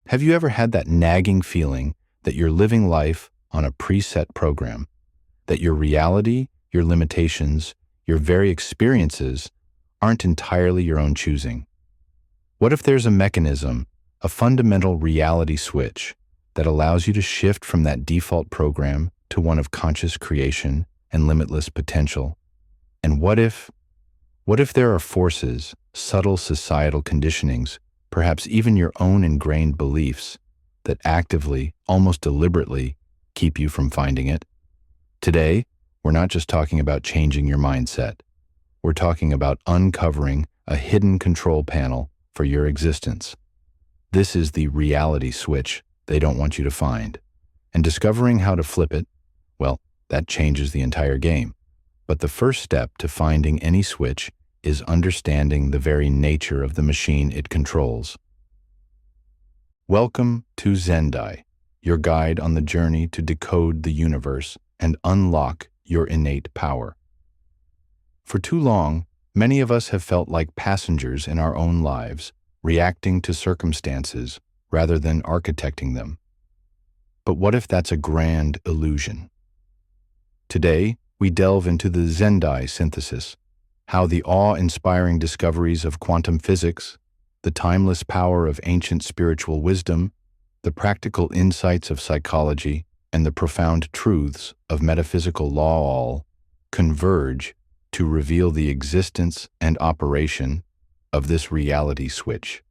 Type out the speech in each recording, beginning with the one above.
Have you ever had that nagging feeling that you're living life on a preset program, that your reality, your limitations, your very experiences aren't entirely your own choosing? What if there's a mechanism, a fundamental reality switch that allows you to shift from that default program to one of conscious creation and limitless potential? And what if there are forces, subtle societal conditionings, perhaps even your own ingrained beliefs, that actively, almost deliberately, keep you from finding it? Today, we're not just talking about changing your mindset. We're talking about uncovering a hidden control panel for your existence. This is the reality switch they don't want you to find. And discovering how to flip it, well, that changes the entire game. But the first step to finding any switch is understanding the very nature of the machine it controls. Welcome to Xendai, your guide on the journey to decode the universe and unlock your innate power. For too long, many of us have felt like passengers in our own lives, reacting to circumstances rather than architecting them. But what if that's a grand illusion? Today, we delve into the Xendai synthesis, how the awe-inspiring discoveries of quantum physics, the timeless power of ancient spiritual wisdom, the practical insights of psychology, and the profound truths of metaphysical law all converge to reveal the existence and operation of this reality switch.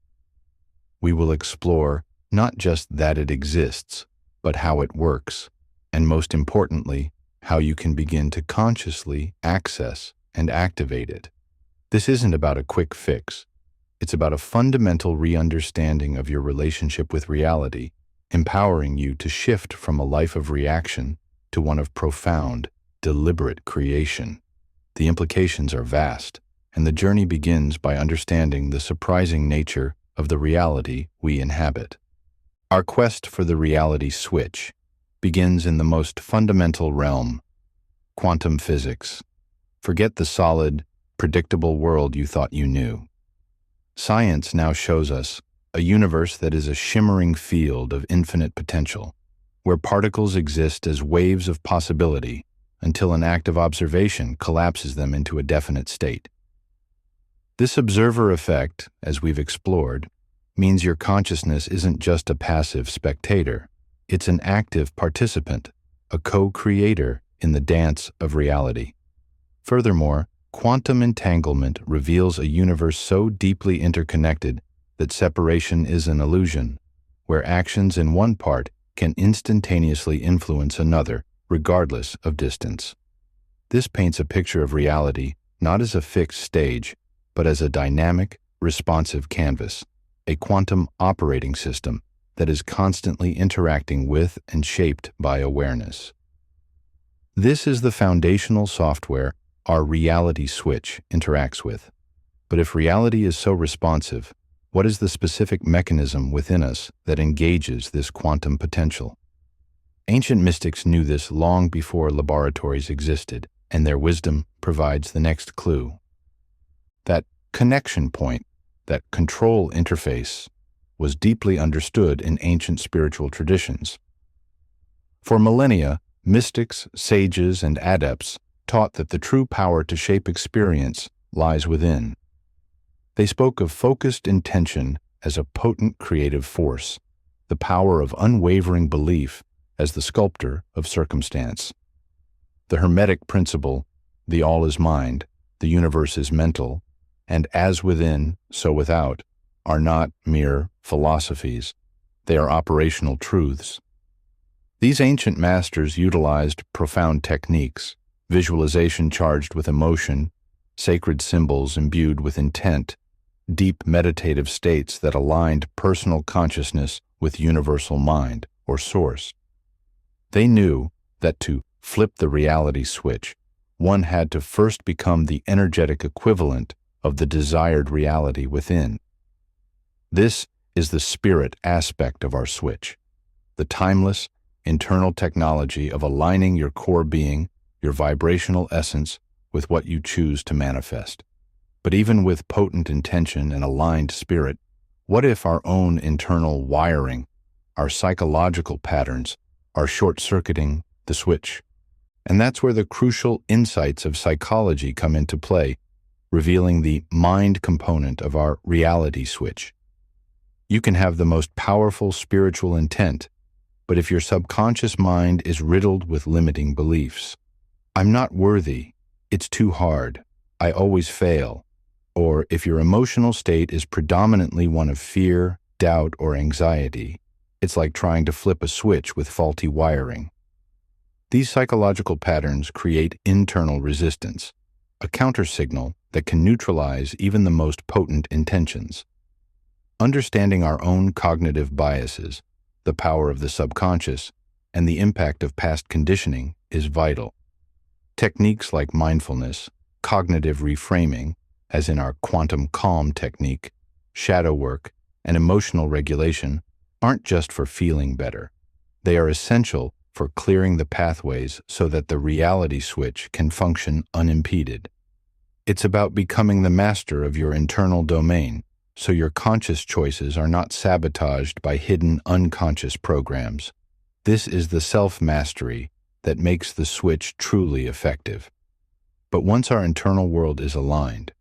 We will explore not just that it exists, but how it works, and most importantly, how you can begin to consciously access and activate it. This isn't about a quick fix. It's about a fundamental re-understanding of your relationship with reality, empowering you to shift from a life of reaction to one of profound, deliberate creation. The implications are vast, and the journey begins by understanding the surprising nature of the reality we inhabit. Our quest for the reality switch begins in the most fundamental realm, quantum physics. Forget the solid, predictable world you thought you knew. Science now shows us a universe that is a shimmering field of infinite potential, where particles exist as waves of possibility until an active observation collapses them into a definite state. This observer effect, as we've explored, means your consciousness isn't just a passive spectator. It's an active participant, a co-creator in the dance of reality. Furthermore, quantum entanglement reveals a universe so deeply interconnected that separation is an illusion, where actions in one part can instantaneously influence another, regardless of distance. This paints a picture of reality not as a fixed stage, but as a dynamic, responsive canvas, a quantum operating system that is constantly interacting with and shaped by awareness. This is the foundational software our reality switch interacts with. But if reality is so responsive, what is the specific mechanism within us that engages this quantum potential? Ancient mystics knew this long before laboratories existed, and their wisdom provides the next clue. That connection point, that control interface, was deeply understood in ancient spiritual traditions. For millennia, mystics, sages, and adepts taught that the true power to shape experience lies within. They spoke of focused intention as a potent creative force, the power of unwavering belief as the sculptor of circumstance. The Hermetic principle, the all is mind, the universe is mental, and as within, so without, are not mere philosophies. They are operational truths. These ancient masters utilized profound techniques, visualization charged with emotion, sacred symbols imbued with intent, deep meditative states that aligned personal consciousness with universal mind or source. They knew that to flip the reality switch, one had to first become the energetic equivalent of the desired reality within. This is the spirit aspect of our switch, the timeless, internal technology of aligning your core being, your vibrational essence, with what you choose to manifest. But even with potent intention and aligned spirit, what if our own internal wiring our psychological patterns, are short-circuiting the switch. And that's where the crucial insights of psychology come into play, revealing the mind component of our reality switch. You can have the most powerful spiritual intent, but if your subconscious mind is riddled with limiting beliefs, I'm not worthy, it's too hard, I always fail, or if your emotional state is predominantly one of fear, doubt, or anxiety, it's like trying to flip a switch with faulty wiring. These psychological patterns create internal resistance, a countersignal that can neutralize even the most potent intentions. Understanding our own cognitive biases, the power of the subconscious, and the impact of past conditioning is vital. Techniques like mindfulness, cognitive reframing, as in our quantum calm technique, shadow work, and emotional regulation, aren't just for feeling better. They are essential for clearing the pathways so that the reality switch can function unimpeded. It's about becoming the master of your internal domain, so your conscious choices are not sabotaged by hidden unconscious programs. This is the self-mastery that makes the switch truly effective. But once our internal world is aligned,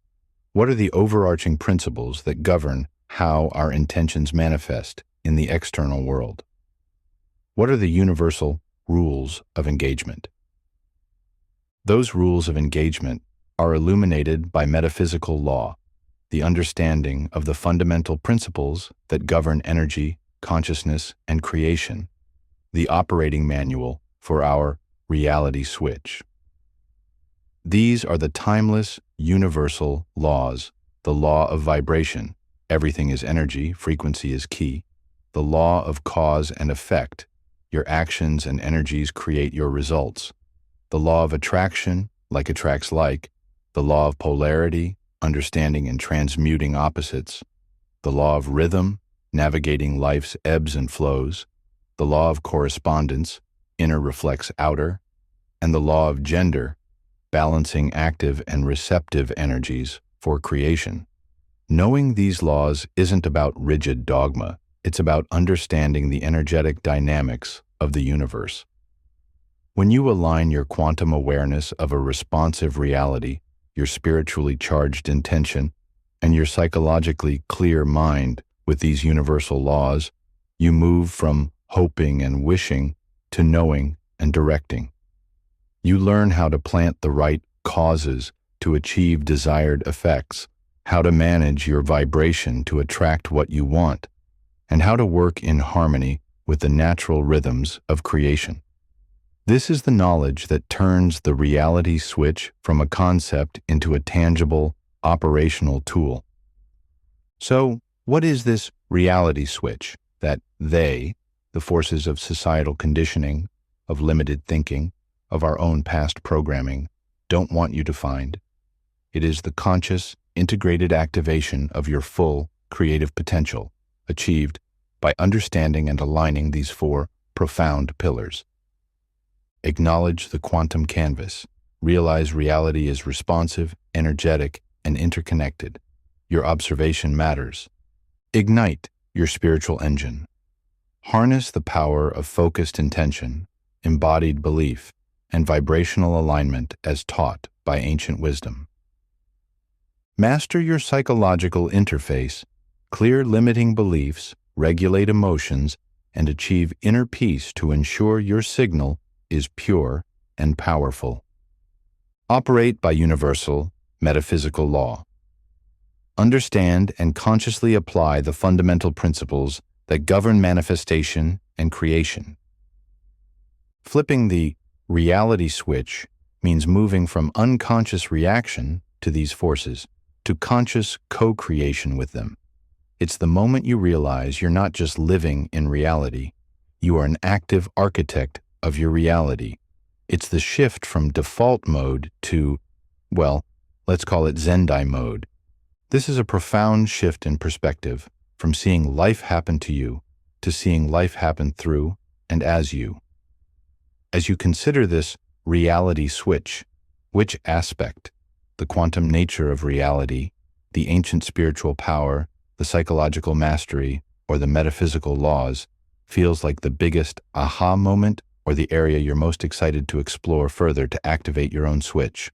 what are the overarching principles that govern how our intentions manifest in the external world? What are the universal rules of engagement? Those rules of engagement are illuminated by metaphysical law, the understanding of the fundamental principles that govern energy, consciousness, and creation, the operating manual for our reality switch. These are the timeless, universal laws: the law of vibration, everything is energy, frequency is key; the law of cause and effect, your actions and energies create your results; the law of attraction, like attracts like; the law of polarity, understanding and transmuting opposites; the law of rhythm, navigating life's ebbs and flows; the law of correspondence, inner reflects outer; and the law of gender, balancing active and receptive energies for creation. Knowing these laws isn't about rigid dogma, it's about understanding the energetic dynamics of the universe. When you align your quantum awareness of a responsive reality, your spiritually charged intention, and your psychologically clear mind with these universal laws, you move from hoping and wishing to knowing and directing. You learn how to plant the right causes to achieve desired effects, how to manage your vibration to attract what you want, and how to work in harmony with the natural rhythms of creation. This is the knowledge that turns the reality switch from a concept into a tangible, operational tool. So, what is this reality switch that they, the forces of societal conditioning, of limited thinking, of our own past programming, don't want you to find? It is the conscious, integrated activation of your full creative potential, achieved by understanding and aligning these four profound pillars. Acknowledge the quantum canvas. Realize reality is responsive, energetic, and interconnected. Your observation matters. Ignite your spiritual engine. Harness the power of focused intention, embodied belief, and vibrational alignment as taught by ancient wisdom. Master your psychological interface, clear limiting beliefs, regulate emotions, and achieve inner peace to ensure your signal is pure and powerful. Operate by universal, metaphysical law. Understand and consciously apply the fundamental principles that govern manifestation and creation. Flipping the reality switch means moving from unconscious reaction to these forces to conscious co-creation with them. It's the moment you realize you're not just living in reality, you are an active architect of your reality. It's the shift from default mode to, well, let's call it Xendai mode. This is a profound shift in perspective, from seeing life happen to you to seeing life happen through and as you. As you consider this reality switch, which aspect, the quantum nature of reality, the ancient spiritual power, the psychological mastery, or the metaphysical laws, feels like the biggest aha moment or the area you're most excited to explore further to activate your own switch?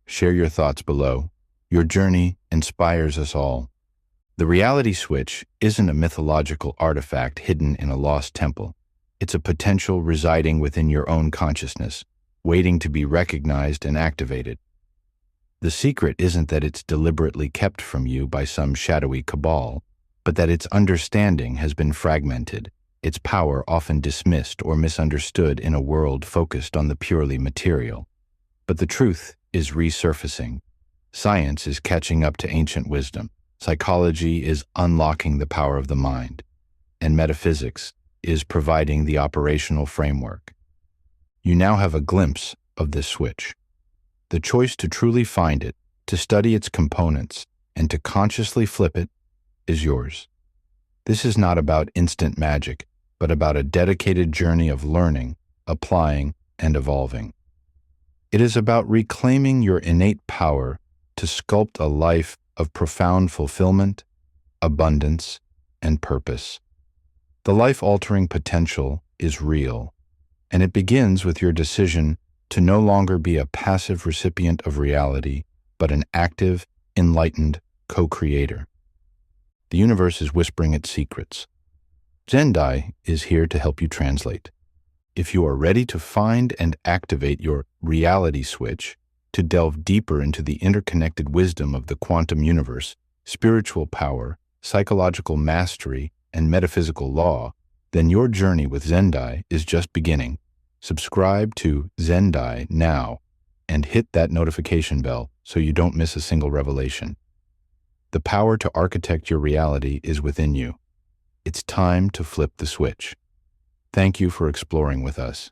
Share your thoughts below. Your journey inspires us all. The reality switch isn't a mythological artifact hidden in a lost temple. It's a potential residing within your own consciousness, waiting to be recognized and activated. The secret isn't that it's deliberately kept from you by some shadowy cabal, but that its understanding has been fragmented, its power often dismissed or misunderstood in a world focused on the purely material. But the truth is resurfacing. Science is catching up to ancient wisdom. Psychology is unlocking the power of the mind. And metaphysics is providing the operational framework. You now have a glimpse of this switch. The choice to truly find it, to study its components, and to consciously flip it is yours. This is not about instant magic, but about a dedicated journey of learning, applying, and evolving. It is about reclaiming your innate power to sculpt a life of profound fulfillment, abundance, and purpose. The life-altering potential is real, and it begins with your decision to no longer be a passive recipient of reality, but an active, enlightened co-creator. The universe is whispering its secrets. Xendai is here to help you translate. If you are ready to find and activate your reality switch, to delve deeper into the interconnected wisdom of the quantum universe, spiritual power, psychological mastery, and metaphysical law, then your journey with Xendai is just beginning. Subscribe to Xendai now and hit that notification bell so you don't miss a single revelation. The power to architect your reality is within you. It's time to flip the switch. Thank you for exploring with us.